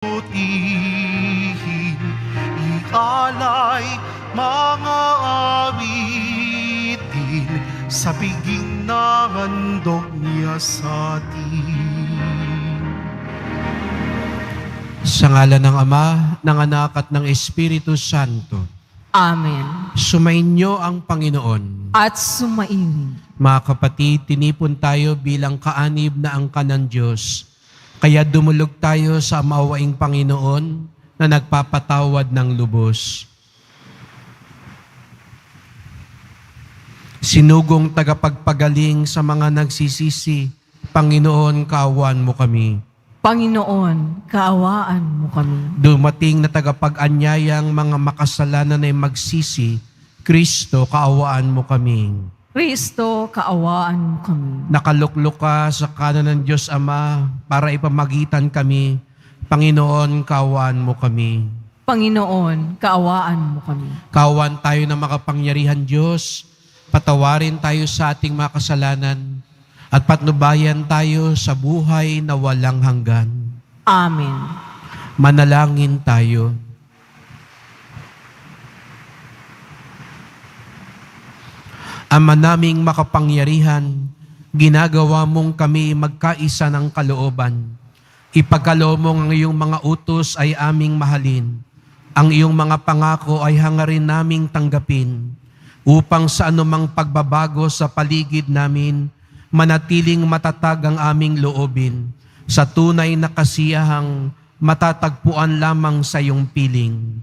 Butihin, ialay mga awitin sa piging na handog niya sa atin. Sa ngalan ng Ama, ng Anak at ng Espiritu Santo. Amen. Sumainyo ang Panginoon. At sumairin. Mga kapatid, tinipon tayo bilang kaanib na angkan ng Diyos. Kaya dumulog tayo sa maawaing Panginoon na nagpapatawad ng lubos. Sinugong tagapagpagaling sa mga nagsisisi, Panginoon, kaawaan mo kami. Panginoon, kaawaan mo kami. Dumating na tagapag-anyayang mga makasalanan ay magsisi, Kristo, kaawaan mo kami. Kristo, kaawaan mo kami. Nakaluklok ka sa kanan ng Diyos Ama para ipamagitan kami. Panginoon, kaawaan mo kami. Panginoon, kaawaan mo kami. Kaawaan tayo ng makapangyarihan Diyos. Patawarin tayo sa ating mga kasalanan at patnubayan tayo sa buhay na walang hanggan. Amen. Manalangin tayo. Ama naming makapangyarihan, ginagawa mong kami magkaisa ng kalooban. Ipagkaloob mong ang iyong mga utos ay aming mahalin. Ang iyong mga pangako ay hangarin naming tanggapin upang sa anumang pagbabago sa paligid namin, manatiling matatag ang aming loobin sa tunay na kasiyahang matatagpuan lamang sa iyong piling.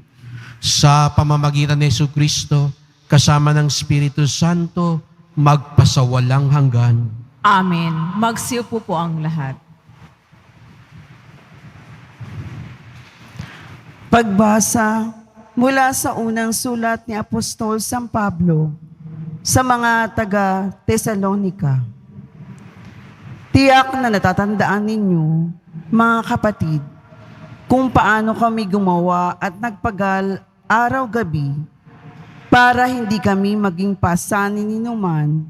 Sa pamamagitan ni Jesucristo, kasama ng Espiritu Santo, magpasawalang hanggan. Amen. Magsiupo po ang lahat. Pagbasa mula sa unang sulat ni Apostol San Pablo sa mga taga-Tesalonika. Tiyak na natatandaan ninyo, mga kapatid, kung paano kami gumawa at nagpagal araw-gabi para hindi kami maging pasanin ni numan,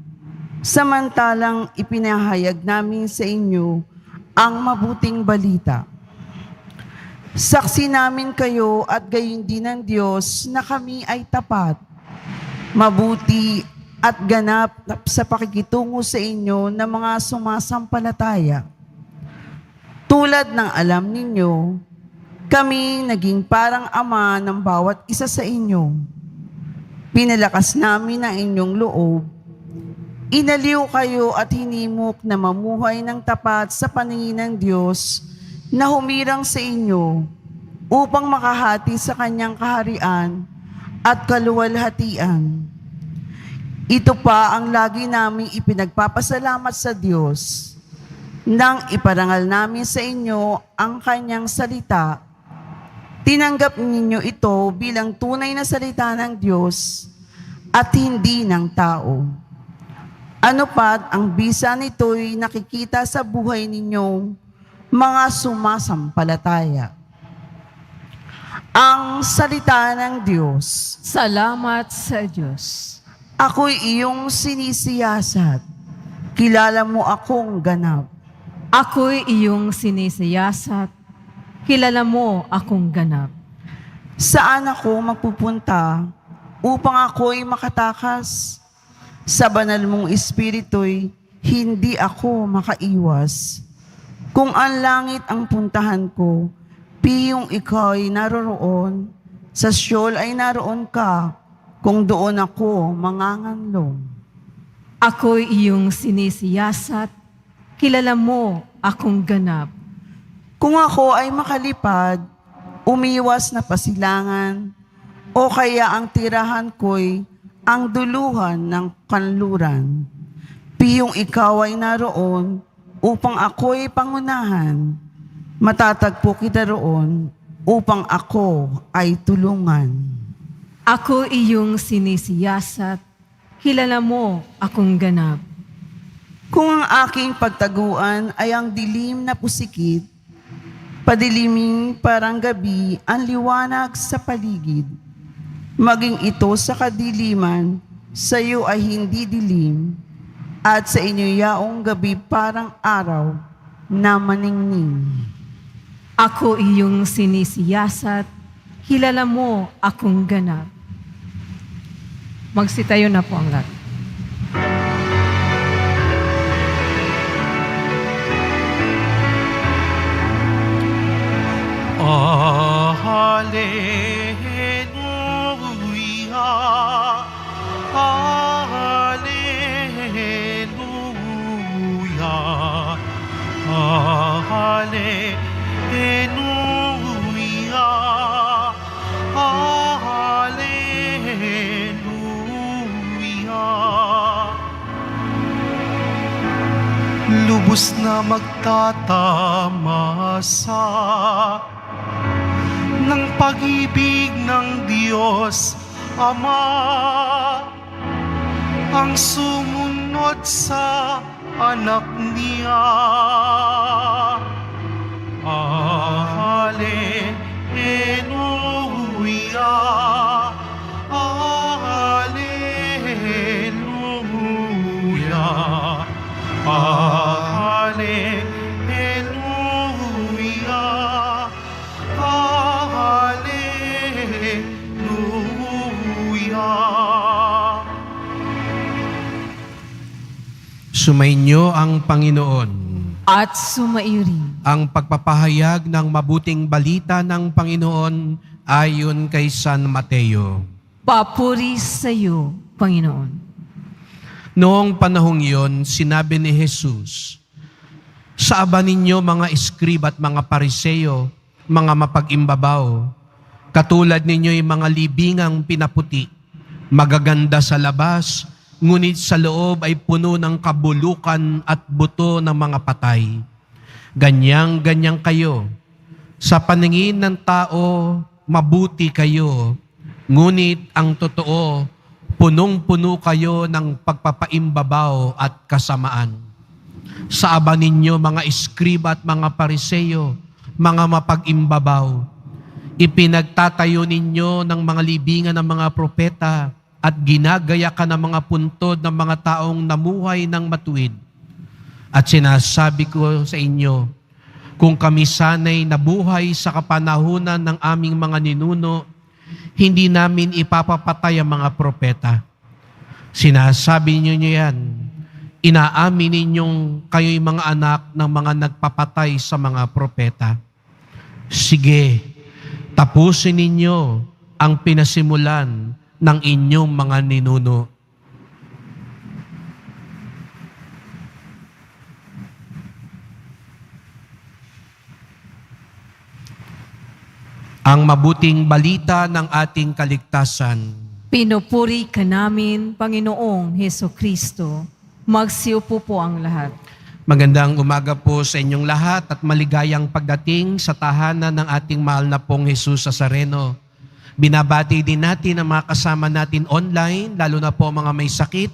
samantalang ipinahayag namin sa inyo ang mabuting balita. Saksi namin kayo at gayon din ng Diyos na kami ay tapat, mabuti at ganap sa pakikitungo sa inyo ng mga sumasampalataya. Tulad ng alam ninyo, kami naging parang ama ng bawat isa sa inyo. Pinalakas namin ang inyong loob. Inaliw kayo at hinimok na mamuhay ng tapat sa paningin ng Diyos na humirang sa inyo upang makahati sa kanyang kaharian at kaluwalhatian. Ito pa ang lagi naming ipinagpapasalamat sa Diyos nang iparangal namin sa inyo ang kanyang salita. Tinanggap ninyo ito bilang tunay na salita ng Diyos at hindi ng tao. Ano pat ang bisa nito'y nakikita sa buhay ninyong mga sumasampalataya. Ang salita ng Diyos. Salamat sa Diyos. Ako'y iyong sinisiyasat. Kilala mo akong ganap. Ako'y iyong sinisiyasat. Kilala mo akong ganap. Saan ako magpupunta upang ako'y makatakas? Sa banal mong espiritu'y hindi ako makaiwas. Kung ang langit ang puntahan ko, piyong ikaw'y naroroon, sa Sheol ay naroon ka, kung doon ako manganganlong. Ako'y iyong sinisiyasat. Kilala mo akong ganap. Kung ako ay makalipad, umiwas na pasilangan, o kaya ang tirahan ko'y ang duluhan ng kanluran. Piyong ikaw ay naroon upang ako'y pangunahan. Matatagpo kita roon upang ako ay tulungan. Ako iyong sinisiyasat. Kilala mo akong ganap. Kung ang aking pagtaguan ay ang dilim na pusikit, padiliming parang gabi ang liwanag sa paligid. Maging ito sa kadiliman, sa iyo ay hindi dilim, at sa inyo yaong gabi parang araw na maningning. Ako iyong sinisiyasat, kilala mo akong ganap. Magsitayo na po ang lahat. Hallelujah, Hallelujah, Hallelujah, Hallelujah. Lubos na magtatamasa ng pag-ibig ng Diyos Ama, ang sumunod sa anak niya. Hallelujah, Hallelujah, Hallelujah, Hallelujah. Sumainyo ang Panginoon. At sumairi. Ang pagpapahayag ng mabuting balita ng Panginoon ayon kay San Mateo. Papuri sa iyo, Panginoon. Noong panahong iyon, sinabi ni Jesus, "Sa aba ninyo mga eskrib at mga pariseyo, mga mapag-imbabaw, katulad ninyo'y mga libingang pinaputi, magaganda sa labas, ngunit sa loob ay puno ng kabulukan at buto ng mga patay. Ganyang-ganyang kayo. Sa paningin ng tao, mabuti kayo, ngunit ang totoo, punong-puno kayo ng pagpapaimbabaw at kasamaan. Sa aba ninyo mga eskriba at mga pariseyo, mga mapag-imbabaw, ipinagtatayo ninyo ng mga libingan ng mga propeta at ginagaya ka ng mga puntod ng mga taong namuhay ng matuwid. At sinasabi ko sa inyo, kung kami sana'y nabuhay sa kapanahunan ng aming mga ninuno, hindi namin ipapapatay ang mga propeta. Sinasabi niyo yan, inaamin ninyong kayo'y mga anak ng mga nagpapatay sa mga propeta. Sige, tapusin ninyo ang pinasimulan ng inyong mga ninuno. Ang mabuting balita ng ating kaligtasan. Pinupuri ka namin, Panginoong Heso Kristo. Magsiupo po ang lahat. Magandang umaga po sa inyong lahat at maligayang pagdating sa tahanan ng ating mahal na pong Jesus Nazareno. Binabati din natin ang mga kasama natin online, lalo na po mga may sakit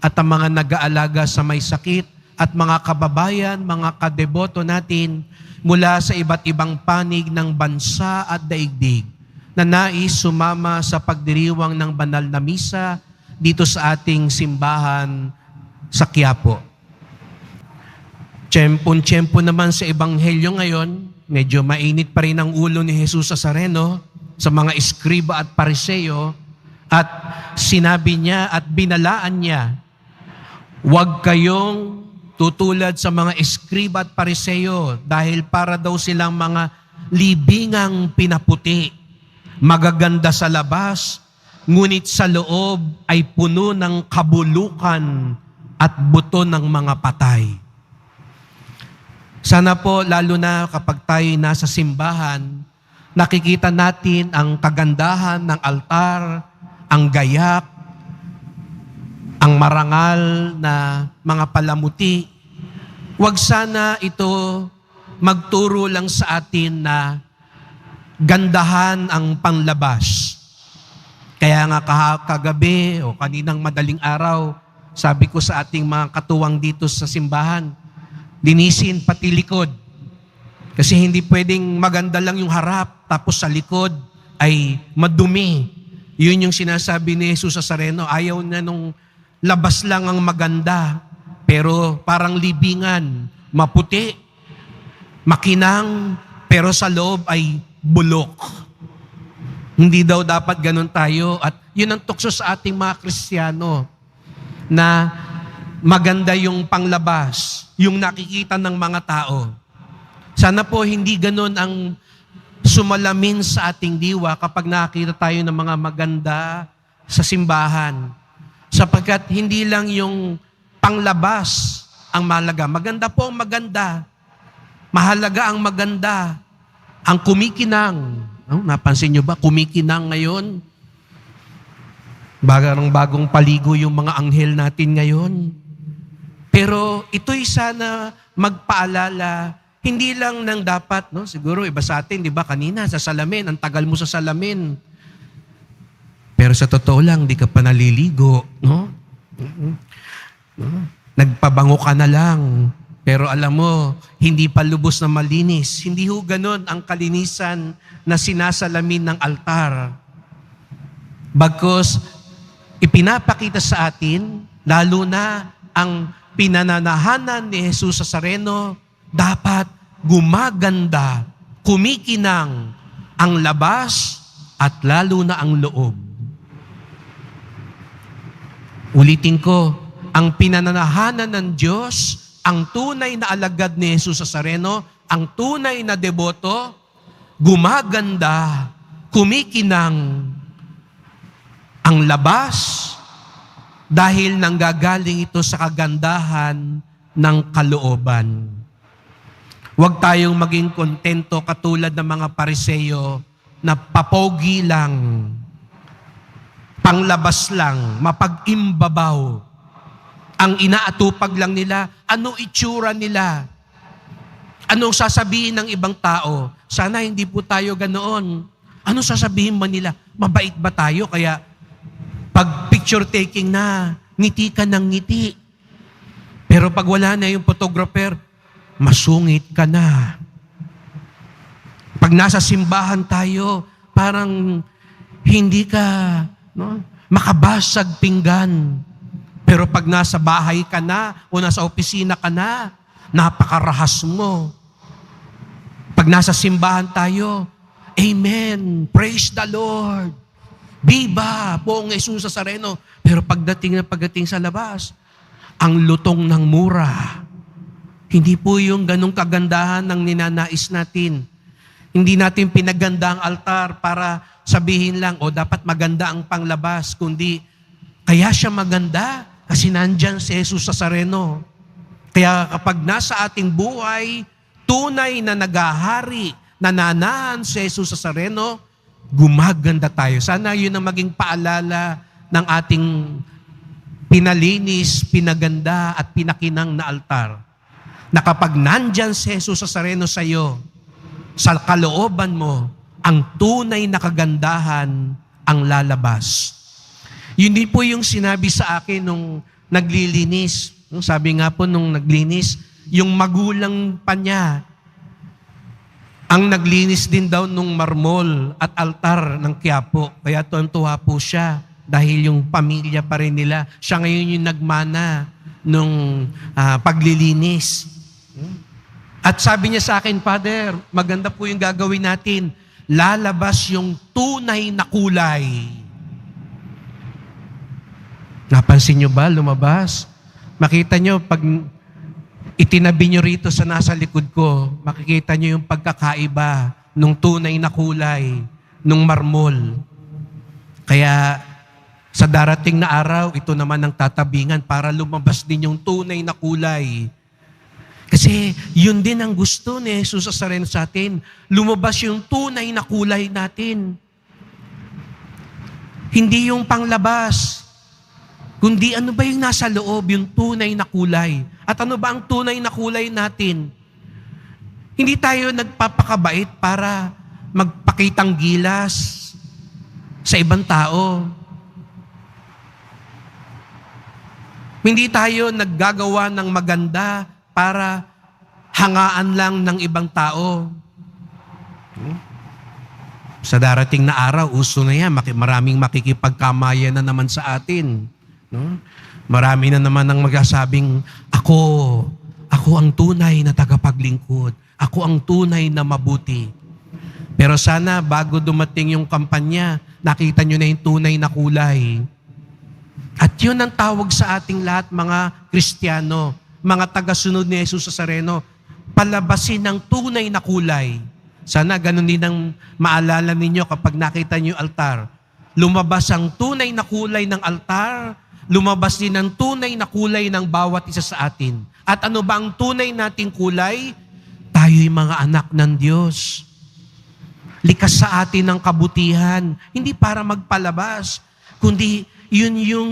at ang mga nag-aalaga sa may sakit at mga kababayan, mga kadeboto natin mula sa iba't ibang panig ng bansa at daigdig na nais sumama sa pagdiriwang ng banal na misa dito sa ating simbahan sa Quiapo. Tiyempo naman sa Ebanghelyo ngayon, medyo mainit pa rin ang ulo ni Jesus Nazareno sa mga eskriba at pariseyo at sinabi niya at binalaan niya, huwag kayong tutulad sa mga eskriba at pariseyo dahil para daw silang mga libingang pinaputi, magaganda sa labas, ngunit sa loob ay puno ng kabulukan at buto ng mga patay. Sana po, lalo na kapag tayo nasa simbahan, nakikita natin ang kagandahan ng altar, ang gayak, ang marangal na mga palamuti. Huwag sana ito magturo lang sa atin na gandahan ang panlabas. Kaya nga kagabi o kaninang madaling araw, sabi ko sa ating mga katuwang dito sa simbahan, linisin pati likod. Kasi hindi pwedeng maganda lang yung harap, tapos sa likod ay madumi. Yun yung sinasabi ni Jesus Nazareno. Ayaw na nung labas lang ang maganda, pero parang libingan, maputi, makinang, pero sa loob ay bulok. Hindi daw dapat ganun tayo. At yun ang tukso sa ating mga Kristiyano, na maganda yung panglabas, yung nakikita ng mga tao. Sana po hindi ganun ang sumalamin sa ating diwa kapag nakita tayo ng mga maganda sa simbahan. Sapagkat hindi lang yung panglabas ang mahalaga. Maganda po ang maganda. Mahalaga ang maganda. Ang kumikinang. Napansin nyo ba? Kumikinang ngayon. Bagong paligo yung mga anghel natin ngayon. Pero ito'y sana magpaalala, hindi lang nang dapat, no? Siguro iba sa atin, di ba? Kanina sa salamin, ang tagal mo sa salamin. Pero sa totoo lang, di ka pa naliligo, no? Nagpabango ka na lang. Pero alam mo, hindi pa lubos na malinis. Hindi ho ganun ang kalinisan na sinasalamin ng altar. Bagkus, ipinapakita sa atin, lalo na ang pinananahanan ni Jesus sa Nazareno, dapat gumaganda, kumikinang ang labas at lalo na ang loob. Ulitin ko, ang pinananahanan ng Diyos, ang tunay na alagad ni Jesus sa Nazareno, ang tunay na deboto, gumaganda, kumikinang ang labas dahil nanggagaling ito sa kagandahan ng kalooban. Huwag tayong maging kontento katulad ng mga Pariseo na papogi lang, panglabas lang, mapag-imbabaw. Ang inaatupag lang nila, ano itsura nila? Anong sasabihin ng ibang tao? Sana hindi po tayo ganoon. Ano sasabihin man nila? Mabait ba tayo? Kaya pag picture taking na, ngiti ka ng ngiti. Pero pag wala na yung photographer, masungit ka na. Pag nasa simbahan tayo, parang hindi ka makabasag pinggan. Pero pag nasa bahay ka na o nasa opisina ka na, napakarahas mo. Pag nasa simbahan tayo, Amen, praise the Lord. Viva Poong Jesus sa Nazareno. Pero pagdating sa labas, ang lutong ng mura. Hindi po yung ganong kagandahan ng ninanais natin. Hindi natin pinaganda ang altar para sabihin lang, dapat maganda ang panglabas, kundi kaya siya maganda kasi nandyan si Jesus sa Nazareno. Kaya kapag nasa ating buhay, tunay na nagahari, nananahan si Jesus sa Nazareno, gumaganda tayo. Sana yun ang maging paalala ng ating pinalinis, pinaganda at pinakinang na altar. Na kapag nandyan si Jesus sa Nazareno sa iyo, sa kalooban mo, ang tunay na kagandahan ang lalabas. Yun din po yung sinabi sa akin nung naglilinis. Sabi nga po nung naglinis, yung magulang pa niya, ang naglinis din daw nung marmol at altar ng Quiapo. Kaya tuwa po siya dahil yung pamilya pa rin nila. Siya ngayon yung nagmana nung paglilinis. At sabi niya sa akin, Father, maganda po yung gagawin natin. Lalabas yung tunay na kulay. Napansin niyo ba, lumabas? Makita niyo, pag itinabi niyo rito sa nasa likod ko, makikita niyo yung pagkakaiba nung tunay na kulay, nung marmol. Kaya sa darating na araw, ito naman ang tatabingan para lumabas din yung tunay na kulay. Kasi yun din ang gusto ni Jesus sa Nazareno sa atin. Lumabas yung tunay na kulay natin. Hindi yung panglabas. Kundi ano ba yung nasa loob, yung tunay na kulay. At ano ba ang tunay na kulay natin? Hindi tayo nagpapakabait para magpakitang gilas sa ibang tao. Hindi tayo naggagawa ng maganda para hangaan lang ng ibang tao. Sa darating na araw, uso na yan. Maraming makikipagkamayan na naman sa atin. No? Marami na naman ang magsasabing, ako ang tunay na tagapaglingkod. Ako ang tunay na mabuti. Pero sana bago dumating yung kampanya, nakita nyo na yung tunay na kulay. At yun ang tawag sa ating lahat, mga Kristiyano, mga tagasunod ni Jesus Nazareno, palabasin ng tunay na kulay. Sana ganun din ang maalala ninyo kapag nakita nyo yung altar. Lumabas ang tunay na kulay ng altar, lumabas din ang tunay na kulay ng bawat isa sa atin. At ano ba ang tunay nating kulay? Tayo'y mga anak ng Diyos. Likas sa atin ng kabutihan, hindi para magpalabas, kundi yun yung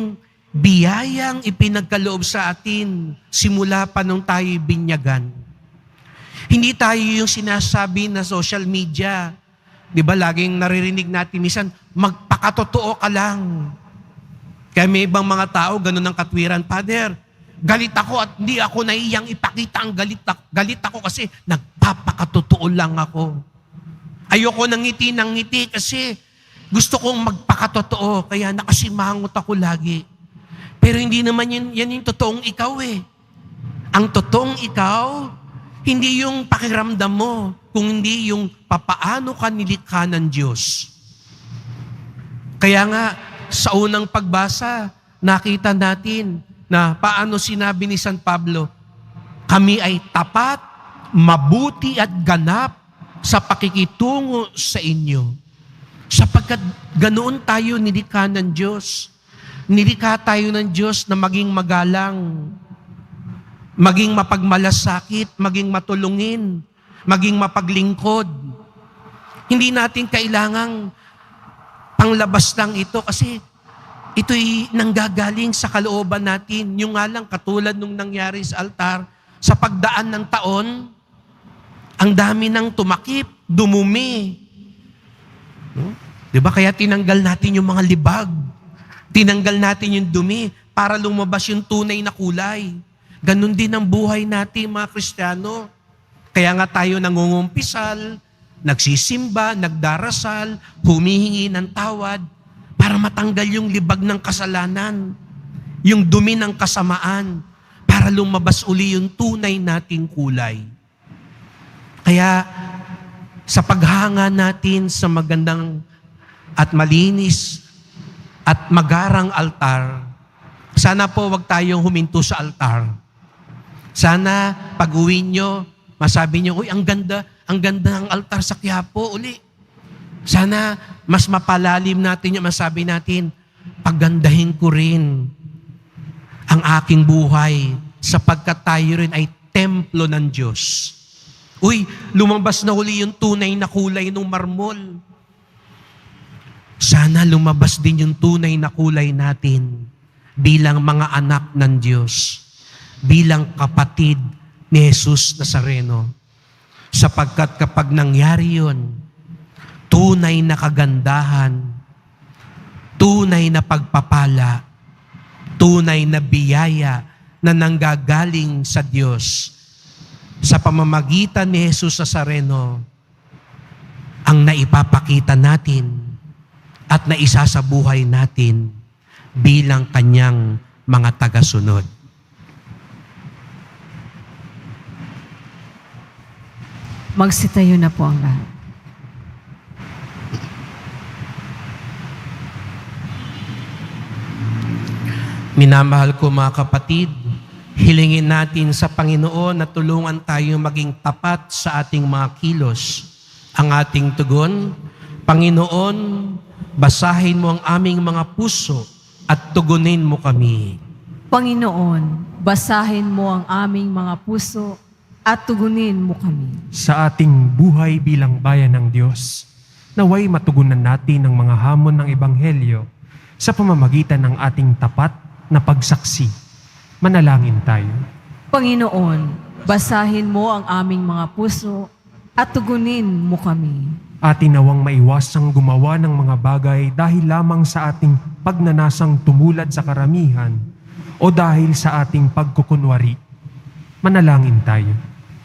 biyayang ipinagkaloob sa atin simula pa nung tayo'y binyagan. Hindi tayo yung sinasabi na social media. Di ba laging naririnig natin minsan, magpakatotoo ka lang. Kaya may ibang mga tao, ganun ang katwiran, Father, galit ako at hindi ako naiyang ipakita ang galit ako kasi nagpapakatotoo lang ako. Ayoko nang ngiti kasi gusto kong magpakatotoo, kaya nakasimangot ako lagi. Pero hindi naman yan yung totoong ikaw eh. Ang totoong ikaw, hindi yung pakiramdam mo, kung hindi yung papaano ka nilikha ng Diyos. Kaya nga, sa unang pagbasa, nakita natin na paano sinabi ni San Pablo, kami ay tapat, mabuti at ganap sa pakikitungo sa inyo. Sapagkat ganoon tayo nilikha ng Diyos. Nilikha tayo ng Diyos na maging magalang, maging mapagmalasakit, maging matulungin, maging mapaglingkod. Hindi natin kailangang panglabas lang ito kasi ito'y nanggagaling sa kalooban natin. Yung nga lang, katulad nung nangyari sa altar, sa pagdaan ng taon, ang dami nang tumakip, dumumi. Diba? Kaya tinanggal natin yung mga libag. Tinanggal natin yung dumi para lumabas yung tunay na kulay. Ganon din ang buhay natin, mga Kristiyano. Kaya nga tayo nangungumpisal, nagsisimba, nagdarasal, humihingi ng tawad para matanggal yung libag ng kasalanan, yung dumi ng kasamaan, para lumabas uli yung tunay nating kulay. Kaya sa paghanga natin sa magandang at malinis at magarang altar, sana po wag tayong huminto sa altar. Sana pag-uwi nyo, masabi nyo, uy, ang ganda ng altar sa Quiapo uli. Sana mas mapalalim natin yung masabi natin, paggandahin ko rin ang aking buhay sapagkat tayo rin ay templo ng Diyos. Uy, lumabas na uli yung tunay na kulay ng marmol. Sana lumabas din yung tunay na kulay natin bilang mga anak ng Diyos, bilang kapatid ni Jesus Nazareno. Sapagkat kapag nangyari yun, tunay na kagandahan, tunay na pagpapala, tunay na biyaya na nanggagaling sa Diyos sa pamamagitan ni Jesus Nazareno ang naipapakita natin at naisasabuhay natin bilang kanyang mga tagasunod. Magsitayo na po ang lahat. Minamahal ko mga kapatid, hilingin natin sa Panginoon na tulungan tayo maging tapat sa ating mga kilos. Ang ating tugon, Panginoon, basahin mo ang aming mga puso at tugunin mo kami. Panginoon, basahin mo ang aming mga puso at tugunin mo kami. Sa ating buhay bilang bayan ng Diyos, naway matugunan natin ang mga hamon ng Ebanghelyo sa pamamagitan ng ating tapat na pagsaksi. Manalangin tayo. Panginoon, basahin mo ang aming mga puso at tugunin mo kami. Atin nawang maiwasang gumawa ng mga bagay dahil lamang sa ating pagnanasang tumulad sa karamihan o dahil sa ating pagkukunwari. Manalangin tayo.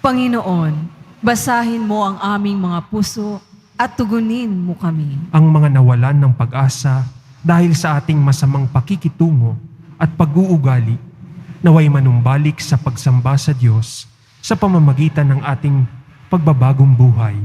Panginoon, basahin mo ang aming mga puso at tugunin mo kami. Ang mga nawalan ng pag-asa dahil sa ating masamang pakikitungo at pag-uugali, naway manumbalik sa pagsamba sa Diyos sa pamamagitan ng ating pagbabagong buhay.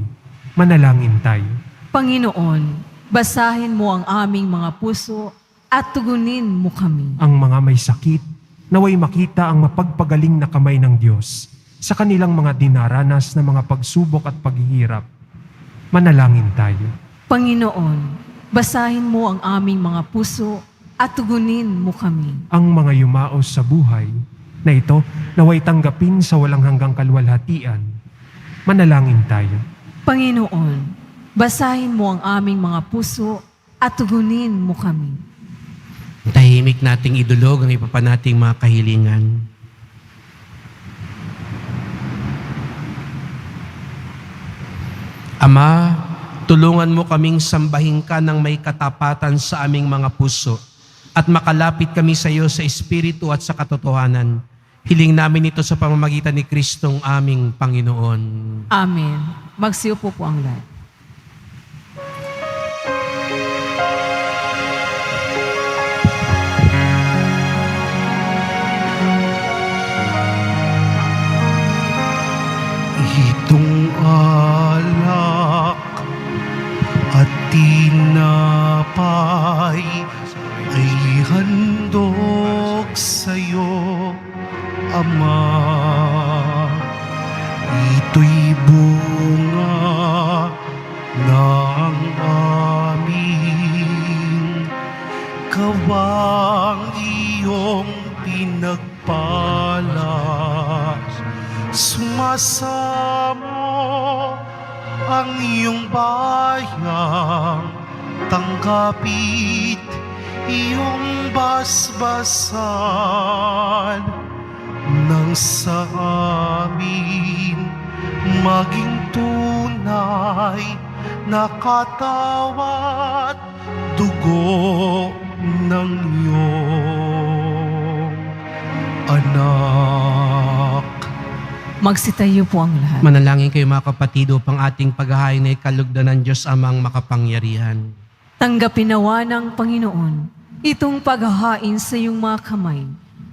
Manalangin tayo. Panginoon, basahin mo ang aming mga puso at tugunin mo kami. Ang mga may sakit, naway makita ang mapagpagaling na kamay ng Diyos sa kanilang mga dinaranas na mga pagsubok at paghihirap. Manalangin tayo. Panginoon, basahin mo ang aming mga puso at tugunin mo kami. Ang mga yumaos sa buhay na ito naway tanggapin sa walang hanggang kalwalhatian. Manalangin tayo. Panginoon, basahin mo ang aming mga puso at tugunin mo kami. Tahimik nating idulog ang iba pa nating mga kahilingan. Ama, tulungan mo kaming sambahin ka ng may katapatan sa aming mga puso at makalapit kami sa iyo sa Espiritu at sa katotohanan. Hiling namin ito sa pamamagitan ni Kristong aming Panginoon. Amen. Magsiupo po ang lahat. Itong alak at tinapay ay handog sa'yo, Ama. Ito'y bunga ng aming kawang iyong pinagpala. Sumasamo ang iyong bayang, tanggapit iyong basbasan nang sa amin maging tunay na katawan, dugo ng iyong anak. Magsitayo po ang lahat. Manalangin kayo mga kapatid upang ating paghahain ay kalugdan ng Diyos amang makapangyarihan. Tanggapin nawa ng Panginoon itong paghahain sa iyong mga kamay,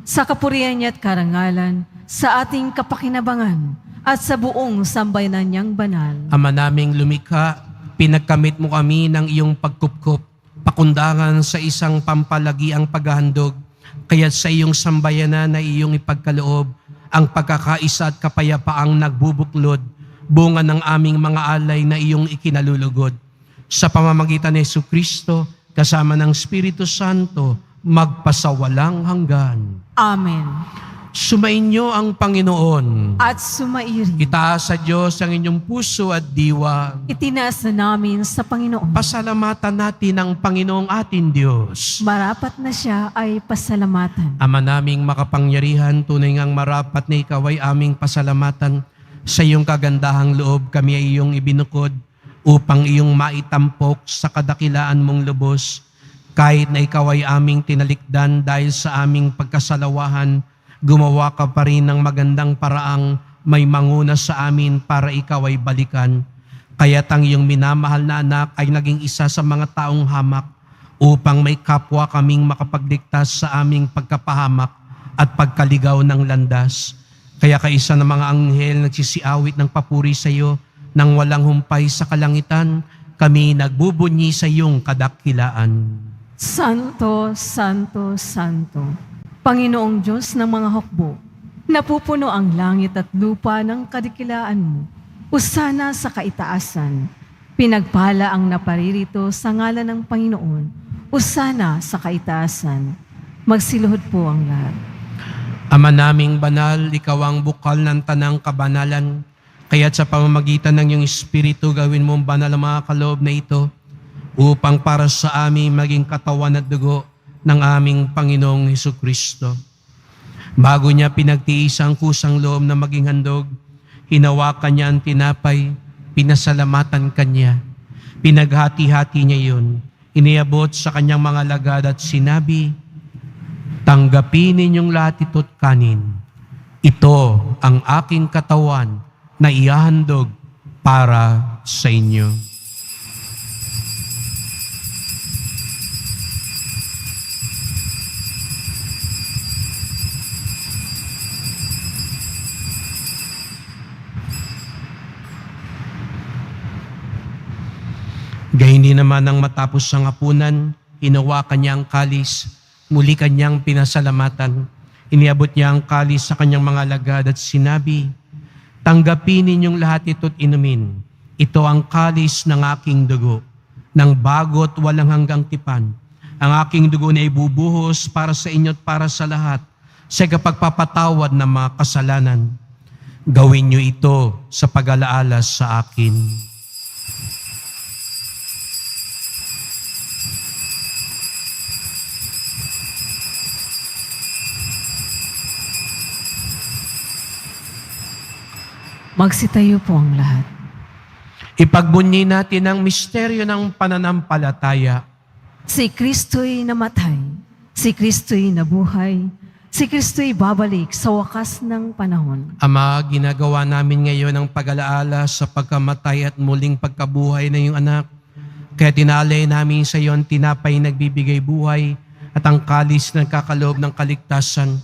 sa kapurihan niya at karangalan, sa ating kapakinabangan, at sa buong sambayanan niyang banal. Ama naming lumikha, pinagkamit mo kami ng iyong pagkupkup, pakundangan sa isang pampalagiang paghahandog, kaya't sa iyong sambayanan na iyong ipagkaloob, ang pagkakaisa at kapayapaang nagbubuklod, bunga ng aming mga alay na iyong ikinalulugod. Sa pamamagitan ni Jesucristo, kasama ng Espiritu Santo, magpasawalang hanggan. Amen. Sumainyo ang Panginoon. At sumairi. Itaas sa Diyos ang inyong puso at diwa. Itinaas na namin sa Panginoon. Pasalamatan natin ang Panginoong ating Diyos. Marapat na siya ay pasalamatan. Ama naming makapangyarihan, tunay ngang marapat na ikaw ay aming pasalamatan. Sa iyong kagandahang loob kami ay iyong ibinukod upang iyong maitampok sa kadakilaan mong lubos. Kahit na ikaw ay aming tinalikdan dahil sa aming pagkasalawahan, gumawa ka pa rin ng magandang paraang may manguna sa amin para ikaw ay balikan. Kaya't ang iyong minamahal na anak ay naging isa sa mga taong hamak upang may kapwa kaming makapagligtas sa aming pagkapahamak at pagkaligaw ng landas. Kaya kaisa ng mga anghel nagsisiawit ng papuri sa iyo nang walang humpay sa kalangitan, kami nagbubunyi sa iyong kadakilaan. Santo, Santo, Santo, Panginoong Diyos ng mga hukbo, napupuno ang langit at lupa ng kadikilaan mo. Usana sa kaitaasan, pinagpala ang naparirito sa ngalan ng Panginoon. Usana sa kaitaasan, magsiluhod po ang lahat. Ama naming banal, ikaw ang bukal ng tanang kabanalan, kaya't sa pamamagitan ng iyong Espiritu gawin mo banal ang mga kaloob na ito, upang para sa amin maging katawan at dugo ng aming Panginoong Hesukristo. Bago niya pinagtiis ang kusang loob na maging handog, hinawakan niya ang tinapay, pinasalamatan kanya. Pinaghati-hati niya yun, iniabot sa kanyang mga lagad at sinabi, tanggapin ninyong lahat ito't kanin. Ito ang aking katawan na ihahandog para sa inyo. Gayon naman nang matapos ang hapunan, hinawakan niya ang kalis, muli kanyang pinasalamatan. Iniabot niya ang kalis sa kanyang mga alagad at sinabi, "Tanggapin ninyong lahat ito't inumin. Ito ang kalis ng aking dugo, ng bago't walang hanggang tipan. Ang aking dugo na ibubuhos para sa inyo at para sa lahat, sa kapagpapatawad ng mga kasalanan. Gawin niyo ito sa pag-alaala sa akin." Magsitayo po ang lahat. Ipagbunyi natin ang misteryo ng pananampalataya. Si Kristo'y namatay, si Kristo'y nabuhay, si Kristo'y babalik sa wakas ng panahon. Ama, ginagawa namin ngayon ang pag-alaala sa pagkamatay at muling pagkabuhay ng iyong anak. Kaya tinalay namin sa iyo ang tinapay nagbibigay buhay at ang kalis na nagkakaloob ng kaligtasan.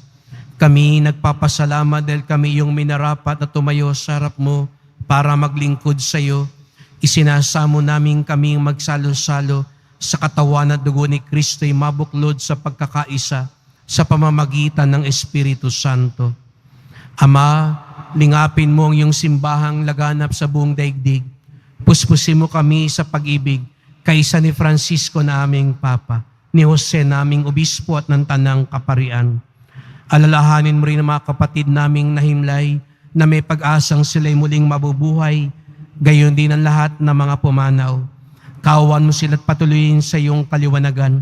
Kami nagpapasalamat dahil kami yung minarapat na tumayo sa harap mo para maglingkod sa iyo. Isinasamo namin kaming magsalo-salo sa katawan at dugo ni Kristo'y mabuklod sa pagkakaisa sa pamamagitan ng Espiritu Santo. Ama, lingapin mo ang iyong simbahang laganap sa buong daigdig. Puspusin mo kami sa pag-ibig kaysa ni Francisco na aming Papa, ni Jose na aming Obispo at ng Tanang Kaparian. Alalahanin mo rin ang mga kapatid naming nahimlay na may pag-asang sila'y muling mabubuhay, gayon din ang lahat ng mga pumanaw. Kawan mo sila't patuloyin sa iyong kaliwanagan.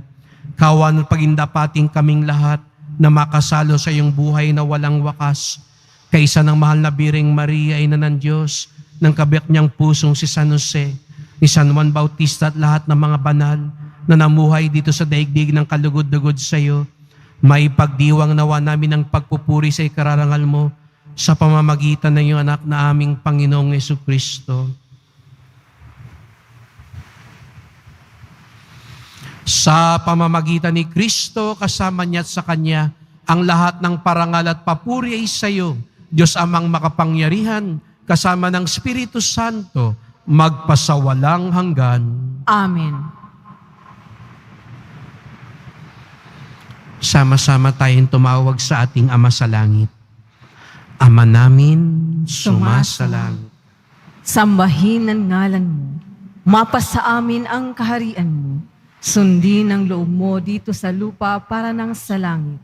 Kawan mo pagindapating kaming lahat na makasalo sa iyong buhay na walang wakas. Kaysa ng mahal na Biring Maria, Ina ng Diyos, ng kabiyak niyang pusong si San Jose, ni San Juan Bautista at lahat ng mga banal na namuhay dito sa daigdig ng kalugod-dugod sa iyo, may pagdiwang nawa namin ang pagpupuri sa ikararangal mo sa pamamagitan ng iyong anak na aming Panginoong Jesucristo. Sa pamamagitan ni Kristo, kasama niya at sa Kanya, ang lahat ng parangal at papuri ay sa iyo, Diyos Amang makapangyarihan, kasama ng Espiritu Santo, magpasawalang hanggan. Amen. Sama-sama tayong tumawag sa ating Ama sa Langit. Ama namin, sumasalangit. Sambahin ang ngalan mo. Mapasa amin ang kaharian mo. Sundin ang loob mo dito sa lupa para nang sa langit.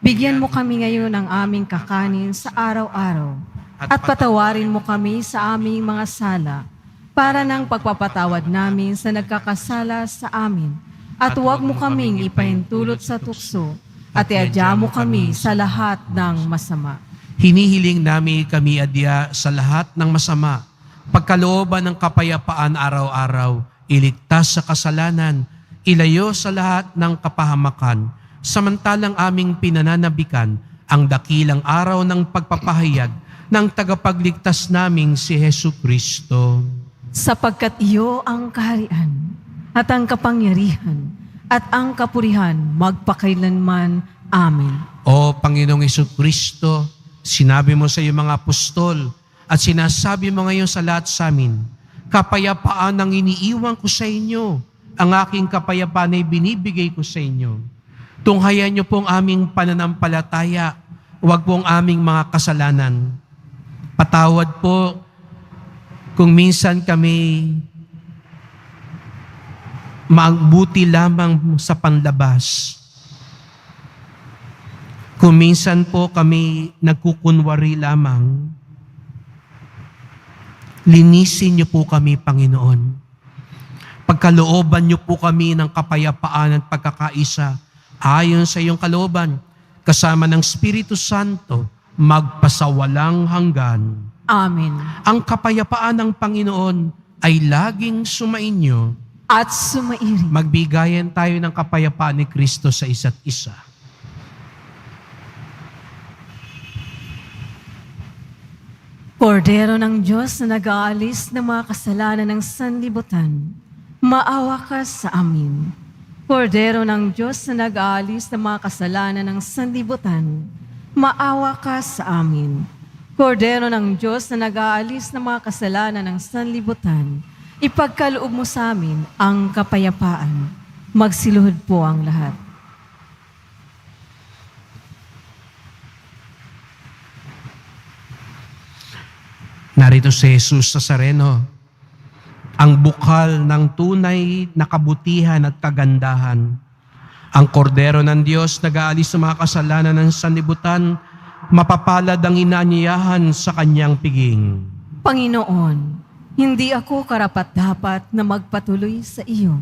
Bigyan mo kami ngayon ng aming kakanin sa araw-araw. At patawarin mo kami sa aming mga sala para nang pagpapatawad namin sa nagkakasala sa amin. At huwag mo kaming ipahintulot sa tukso at iadya mo kami sa lahat ng masama. Hinihiling namin kami adya sa lahat ng masama, pagkalooban ng kapayapaan araw-araw, iligtas sa kasalanan, ilayo sa lahat ng kapahamakan, samantalang aming pinananabikan ang dakilang araw ng pagpapahayag ng tagapagligtas naming si Jesucristo. Sapagkat iyo ang kaharian at ang kapangyarihan at ang kapurihan magpakailanman. Amen. O Panginoong Jesucristo, sinabi mo sa iyong mga apostol at sinasabi mo ngayon sa lahat sa amin, kapayapaan ang iniiwan ko sa inyo, ang aking kapayapaan ay binibigay ko sa inyo. Tunghayan niyo pong aming pananampalataya, huwag pong aming mga kasalanan. Patawad po kung minsan kami mabuti lamang sa panlabas. Kung minsan po kami nagkukunwari lamang, linisin niyo po kami, Panginoon. Pagkalooban niyo po kami ng kapayapaan at pagkakaisa ayon sa iyong kalooban, kasama ng Espiritu Santo, magpasawalang hanggan. Amen. Ang kapayapaan ng Panginoon ay laging sumainyo. At sumairin. Magbigayan tayo ng kapayapaan ni Kristo sa isa't isa. Kordero ng Diyos na nag-aalis ng mga kasalanan ng sanlibutan, maawa ka sa amin. Kordero ng Diyos na nag-aalis ng mga kasalanan ng sanlibutan, maawa ka sa amin. Kordero ng Diyos na nag-aalis ng mga kasalanan ng sanlibutan, Ipagkaloob mo sa amin ang kapayapaan. Magsiluhod po ang lahat. Narito si Jesus Nazareno, ang bukal ng tunay na kabutihan at kagandahan. Ang kordero ng Diyos nag-aalis sa mga kasalanan ng sanlibutan, mapapalad ang inaanyayahan sa kanyang piging. Panginoon, hindi ako karapat-dapat na magpatuloy sa iyo.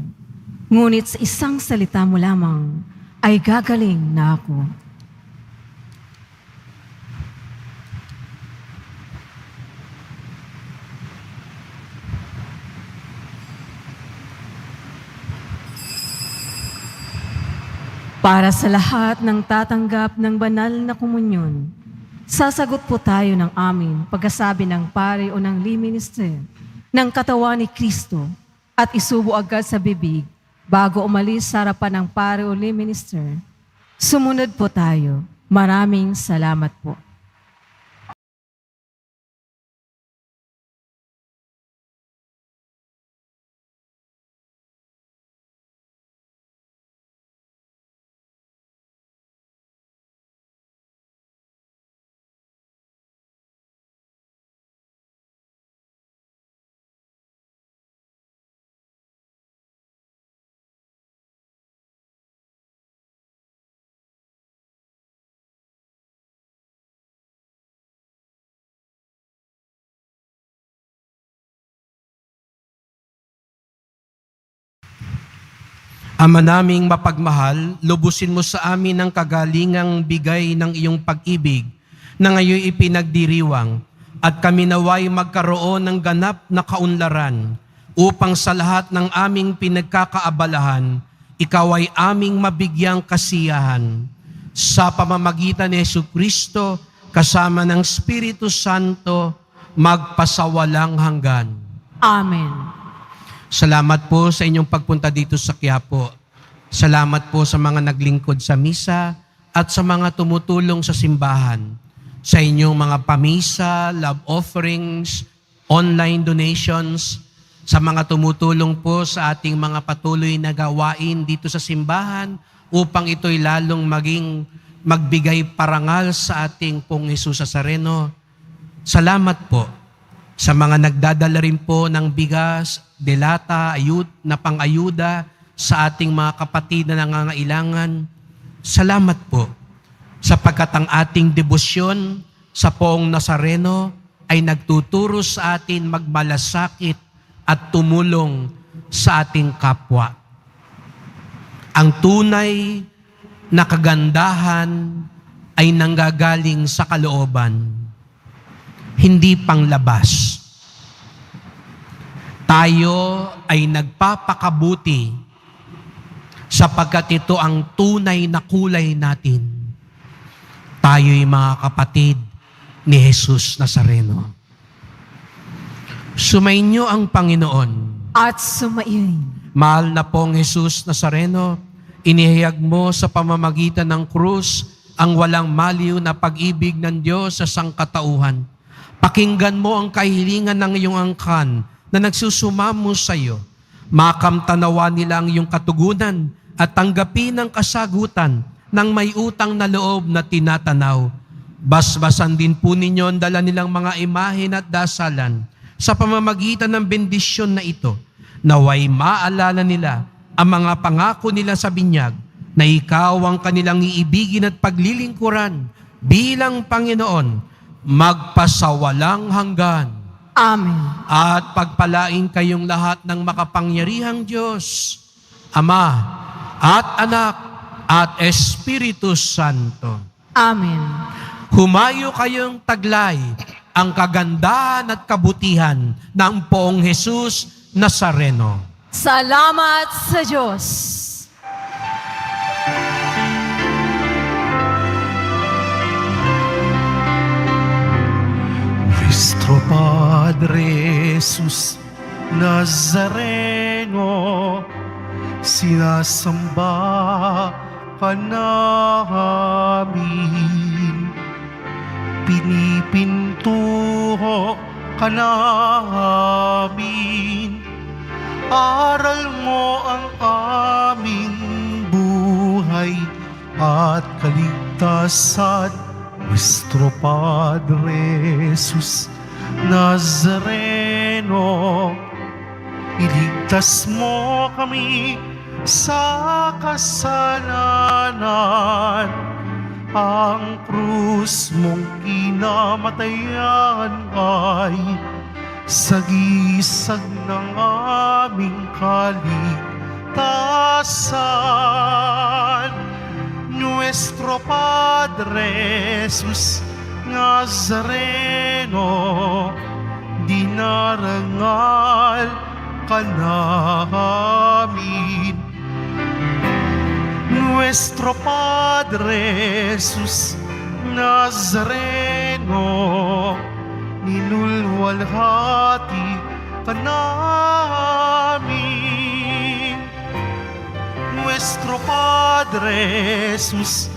Ngunit sa isang salita mo lamang ay gagaling na ako. Para sa lahat ng tatanggap ng banal na komunyon, sasagot po tayo ng amin pagkasabi ng pare o ng lay minister ng katawan ni Kristo at isubo agad sa bibig bago umalis sa harapan ng pare o lay minister. Sumunod po tayo. Maraming salamat po. Ama naming mapagmahal, lubusin mo sa amin ang kagalingang bigay ng iyong pag-ibig na ngayon ipinagdiriwang at kami naway magkaroon ng ganap na kaunlaran upang sa lahat ng aming pinagkakaabalahan, ikaw ay aming mabigyang kasiyahan. Sa pamamagitan ni Jesucristo, kasama ng Espiritu Santo, magpasawalang hanggan. Amen. Salamat po sa inyong pagpunta dito sa Quiapo. Salamat po sa mga naglingkod sa misa at sa mga tumutulong sa simbahan. Sa inyong mga pamisa, love offerings, online donations, sa mga tumutulong po sa ating mga patuloy na gawain dito sa simbahan upang ito'y lalong magbigay parangal sa ating pong Jesus Nazareno. Salamat po sa mga nagdadala rin po ng bigas, delata, na pang-ayuda sa ating mga kapatid na nangangailangan. Salamat po sapagkat ang ating debosyon sa Poong Nazareno ay nagtuturo sa atin magmalasakit at tumulong sa ating kapwa. Ang tunay na kagandahan ay nanggagaling sa kalooban, hindi panglabas. Tayo ay nagpapakabuti sapagkat ito ang tunay na kulay natin. Tayo'y mga kapatid ni Jesus Nazareno. Sumainyo ang Panginoon. At sumayin. Mahal na pong Jesus Nazareno, inihayag mo sa pamamagitan ng krus ang walang maliw na pag-ibig ng Diyos sa sangkatauhan. Pakinggan mo ang kahilingan ng iyong angkan na nagsusumamo sa iyo. Makamtanawa nila ang iyong katugunan at tanggapin ang kasagutan ng may utang na loob na tinatanaw. Basbasan din po ninyo ang dala nilang mga imahen at dasalan sa pamamagitan ng bendisyon na ito. Naway maalala nila ang mga pangako nila sa binyag na ikaw ang kanilang iibigin at paglilingkuran bilang Panginoon magpasawalang hanggan. Amen. At pagpalain kayong lahat ng makapangyarihang Diyos, Ama at Anak at Espiritu Santo. Amen. Humayo kayong taglay ang kagandahan at kabutihan ng Poong Jesus Nazareno. Salamat sa Diyos. Nuestro Padre Jesus Nazareno, sinasamba ka namin, pinipintuho ka namin, aral mo ang aming buhay at kaligtasan. Nuestro Padre Jesus Nazareno, iligtas mo kami sa kasalanan. Ang krus mong kinamatayan ay sagisag ng aming kaligtasan. Nuestro Padre Jesus Nazareno, dinarangal ka namin. Nuestro Padre Jesus Nazareno, ninulwalhati ka namin. Nuestro Padre Jesus